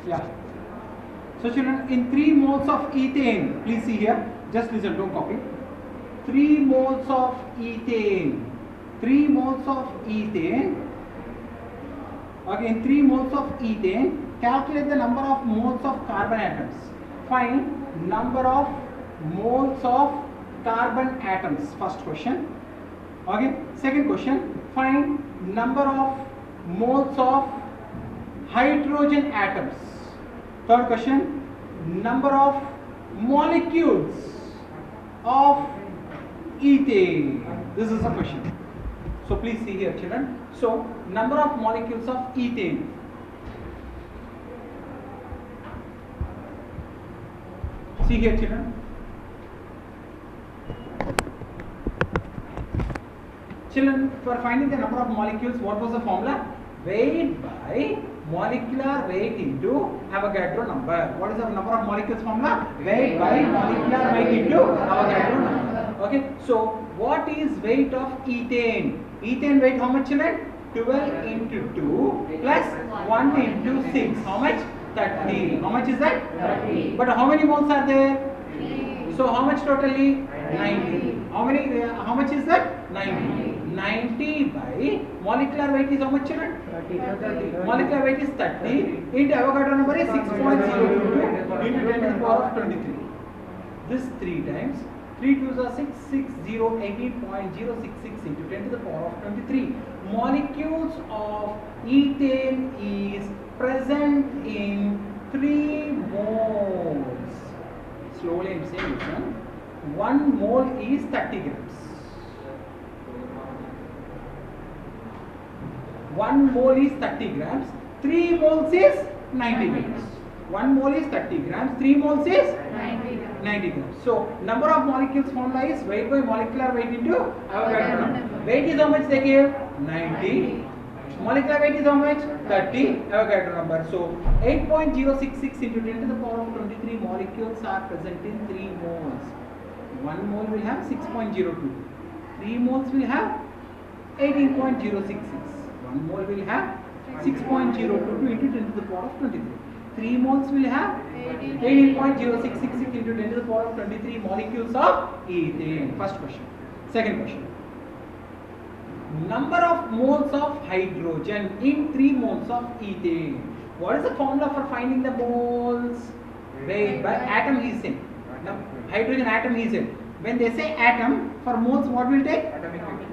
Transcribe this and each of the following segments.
Yeah. So children, in 3 moles of ethane, please see here, just listen, don't copy. 3 moles of ethane, 3 moles of ethane, again 3 moles of ethane, calculate the number of moles of carbon atoms. Find number of moles of carbon atoms, first question. Okay, second question, find number of moles of hydrogen atoms. Third question, number of molecules of ethane. This is a question. So please see here children. So number of molecules of ethane. See here children. Children, for finding the number of molecules, what was the formula? Weight by molecular weight into Avogadro number. What is the number of molecules formula? Weight by molecular weight into Avogadro number. Okay, so what is weight of ethane? Ethane weight how much children? 12 into 2 plus 1 into 6. How much? 30. How much is that? 30. But how many moles are there? 3. So how much totally? 90. How much is that? 90. 90 by molecular weight is how much children? 30. Molecular weight is 30 into Avogadro number is 6.022 into 10 to the power of 23. This 3 times 3 2s are 6, 6, 0, 18.066 into 10 to the power of 23. Molecules of ethane is present in 3 moles. Slowly I am saying this one. 1 mole is 30 grams. 1 mole is 30 grams. 3 moles is 90 grams. 1 mole is 30 grams. 3 moles is 90 grams. So number of molecules formula is weight by molecular weight into Avogadro number. Weight is how much they gave? 90. Molecular weight is how much? 30. Avogadro number. So 8.066 into 10 to the power of 23 molecules are present in 3 moles. 1 mole will have 6.02. 3 moles will have 18.066. 1 mole will have 6.022 into 10 to the power of 23. 3 moles will have 18.0666 into 10 to the power of 23 molecules of ethane. First question. Second question. Number of moles of hydrogen in 3 moles of ethane. What is the formula for finding the moles? Weight by atom is same. Now, hydrogen atom is it. When they say atom, for moles what will take?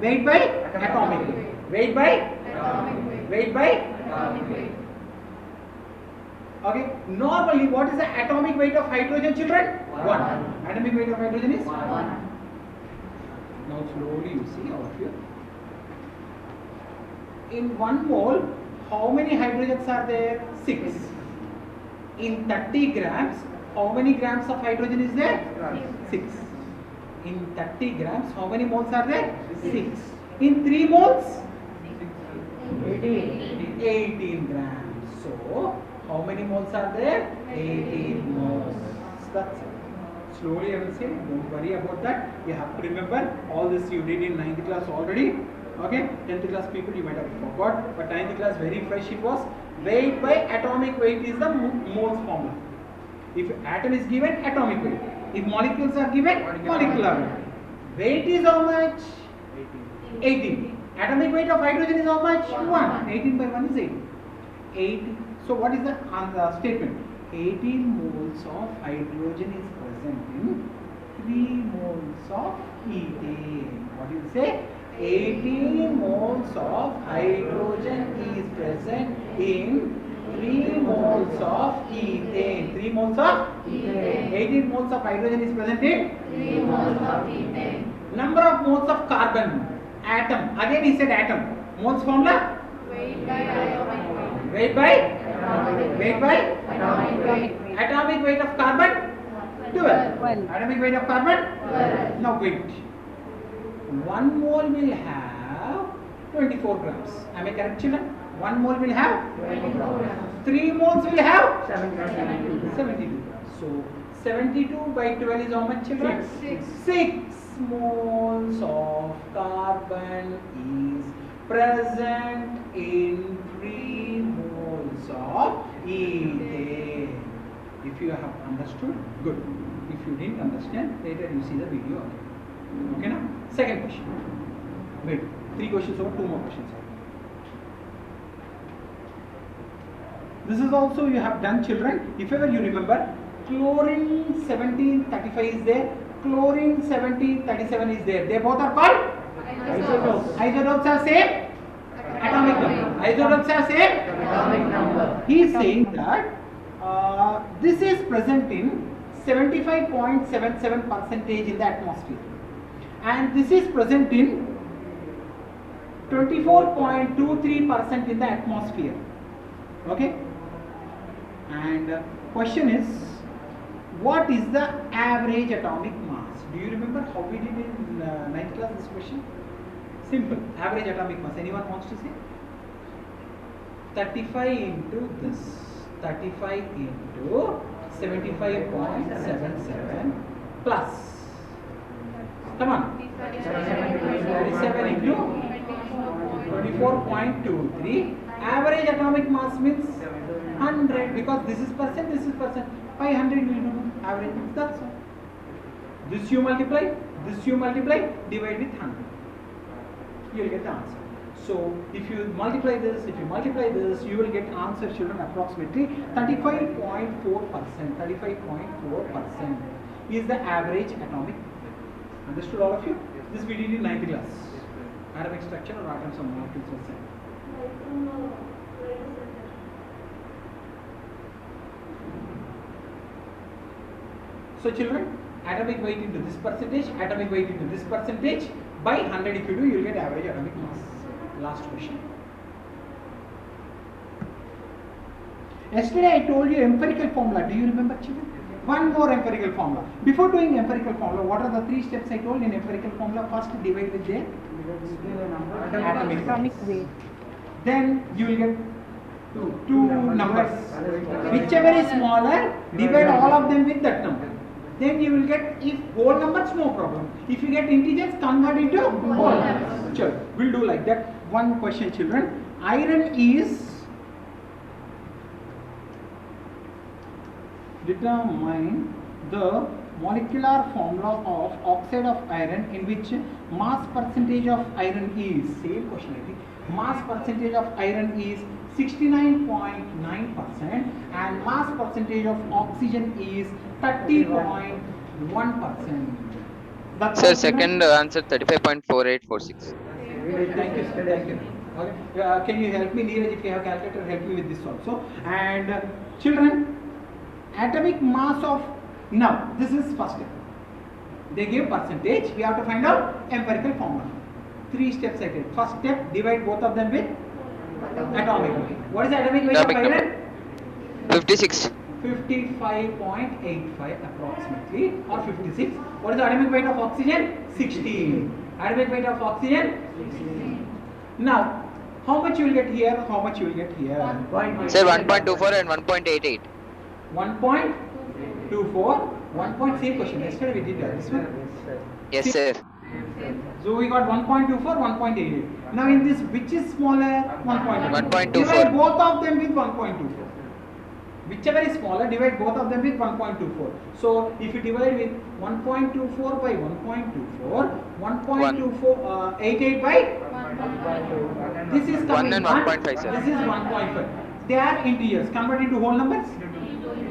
Weight by atomic weight. Weight by weight by okay. Normally, what is the atomic weight of hydrogen, children? 1. Atomic weight of hydrogen is 1. Now slowly you see over here. In 1 mole, how many hydrogens are there? 6. In 30 grams, how many grams of hydrogen is there? 6. In 30 grams, how many moles are there? 6. In 3 moles? 18 grams. So, how many moles are there? 18 moles. That's it. Slowly I will say, don't worry about that. You have to remember all this you did in 9th class already. Okay, 10th class people you might have forgot, but 9th class very fresh it was. Weight by atomic weight is the moles formula. If atom is given, atomic weight. If molecules are given, molecular weight. Weight is how much? 18. Atomic weight of hydrogen is how much? 1. 18 by 1 is 18. 18. So what is the statement? 18 moles of hydrogen is present in 3 moles of ethane. What do you say? 18 moles of hydrogen is present in 3 moles of ethane. 3 moles of ethane. 18 moles of hydrogen is present in 3 moles of ethane. Number of moles of carbon. Atom. Again he said atom. Moles formula? Weight by atomic weight. Weight by? Atomic Weight by? Atomic weight. Atomic weight of carbon? 12. Atomic weight of carbon? 12. Now wait. 1 mole will have 24 grams. Am I correct, children? 1 mole will have 24 grams. 3 moles will have 72. 72. So 72 by 12 is how much, children? 6. 6 moles of carbon is present in 3 moles of ethane. If you have understood, good. If you didn't understand, later you see the video again. Okay now? Second question. Wait, 3 questions over, 2 more questions. This is also you have done, children. If ever you remember, chlorine 1735 is there, chlorine 1737 is there. They both are called Isotopes. isotopes are same atomic number. Isotopes are same Atomic number. He is saying that this is present in 75.77 percentage in the atmosphere, and this is present in 24.23% in the atmosphere. Okay, and question is, what is the average atomic mass? Do you remember how we did in 9th class this question? Simple. Average atomic mass. Anyone wants to say? 35 into this. 35 into 75.77 plus. Come on. 37 into 24.23. Average atomic mass means 100, because this is percent, this is percent. 500 will do average. That's all. This you multiply, divide with 100. You will get the answer. So if you multiply this, you will get answer, children, approximately 35.4%. 35.4% is the average atomic. Understood, all of you? This we did in 9th class. Atomic structure or atoms or molecules or something. So children, atomic weight into this percentage, atomic weight into this percentage, by 100 if you do, you will get average atomic mass. Last question. Yesterday I told you empirical formula. Do you remember, children? One more empirical formula. Before doing empirical formula, what are the 3 steps I told in empirical formula? First, divide with the atomic weight. Then you will get two numbers. Whichever is smaller, divide all of them with that number. Then you will get, if whole numbers, no problem. If you get integers, convert into whole numbers. Sure, we'll do like that. One question, children. Iron is, determine the molecular formula of oxide of iron in which mass percentage of iron is, same question I think, mass percentage of iron is 69.9% and mass percentage of oxygen is 30.1%. That's Sir, all, second children? answer 35.4846. Thank you, sir. Thank you. Okay. Can you help me, Neeraj, if you have calculator, help me with this also. And children, atomic mass of, now this is first step. They give percentage, we have to find out empirical formula. 3 steps I did. First step, divide both of them with atomic weight. What is the atomic weight Atomic of number. iron? 56. 55.85 approximately, or 56. What is the atomic weight of oxygen? 16. Atomic weight of oxygen? 16. Now, how much you will get here? How much you will get here? Sir, 1.24 and 1.88. 1.24, 1. Same question. Yesterday we did this one. Yes, sir. So we got 1.24, 1.88. Now in this, which is smaller? 1.24. 1.24. Divide both of them with 1.24. Whichever is smaller, divide both of them with 1.24. So if you divide with 1.24 by 1.24, 1.88 by, this is coming 1 and 1.5, sir. This is 1.5. They are integers. Convert into whole numbers?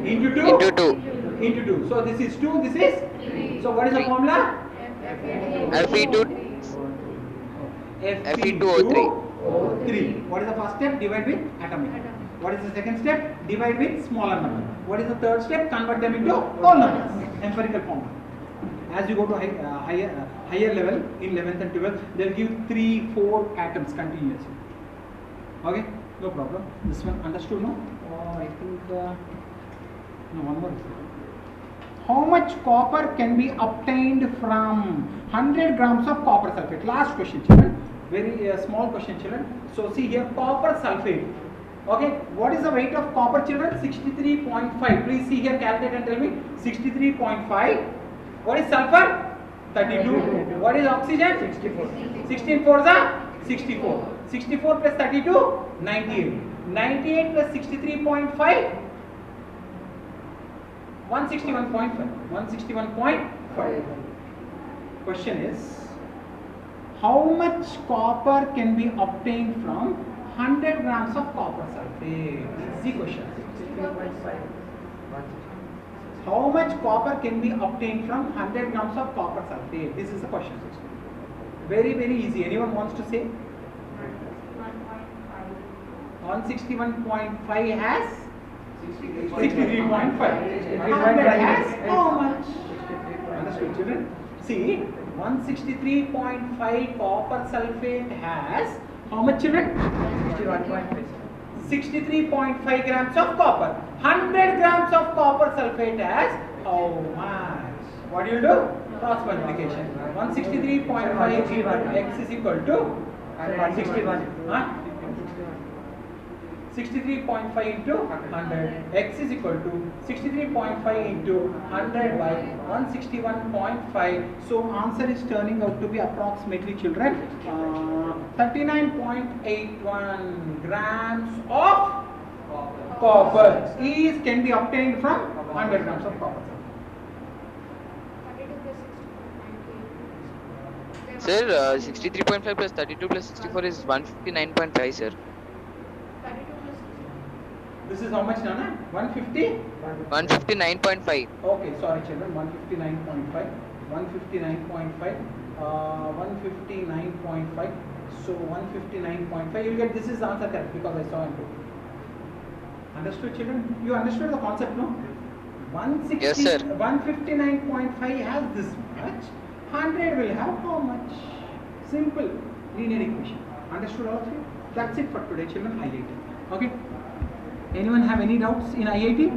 Into 2? Into 2. Into 2. So this is 2, this is? So what is the formula? Fe2. Fe2O3. O3. What is the first step? Divide with atomic. What is the second step? Divide with smaller number. What is the third step? Convert them into whole numbers. Empirical formula. As you go to higher level in 11th and 12th, they'll give 3-4 atoms continuously. Okay, no problem. This one understood, no? I think no, one more. How much copper can be obtained from 100 grams of copper sulfate? Last question, children. Very small question, children. So see here, copper sulfate. Okay, what is the weight of copper, children? 63.5. Please see here, calculate and tell me. 63.5. What is sulfur? 32. What is oxygen? 64. 16 4s are 64. 64 plus 32, 98. 98 plus 63.5. 161.5. 161.5. Question is, how much copper can be obtained from 100 grams of copper sulfate? Easy question. How much copper can be obtained from 100 grams of copper sulfate? This is the question. Very, very easy. Anyone wants to say? 161.5 has 63.5. 100 has how much? Understood, children? See, 163.5 copper sulfate has how much, children? 63.5 grams of copper. 100 grams of copper sulfate has how much? What do you do? Cross multiplication. 163.5 x is equal to 161. 63.5 into 100. X is equal to 63.5 into 100 by 161.5. So answer is turning out to be approximately, children, 39.81 grams of copper can be obtained from 100 grams of copper. Sir, 63.5 plus 32 plus 64 is 159.5, sir. This is how much, Nana? 150? 159.5. Okay, sorry children, 159.5. 159.5. 159.5. So 159.5. You'll get this is the answer correct because I saw it. Understood, children? You understood the concept, no? 160, Yes, sir. 159.5 has this much. 100 will have how much? Simple linear equation. Understood all of you? That's it for today, children. IIT. Okay. Anyone have any doubts in IIT?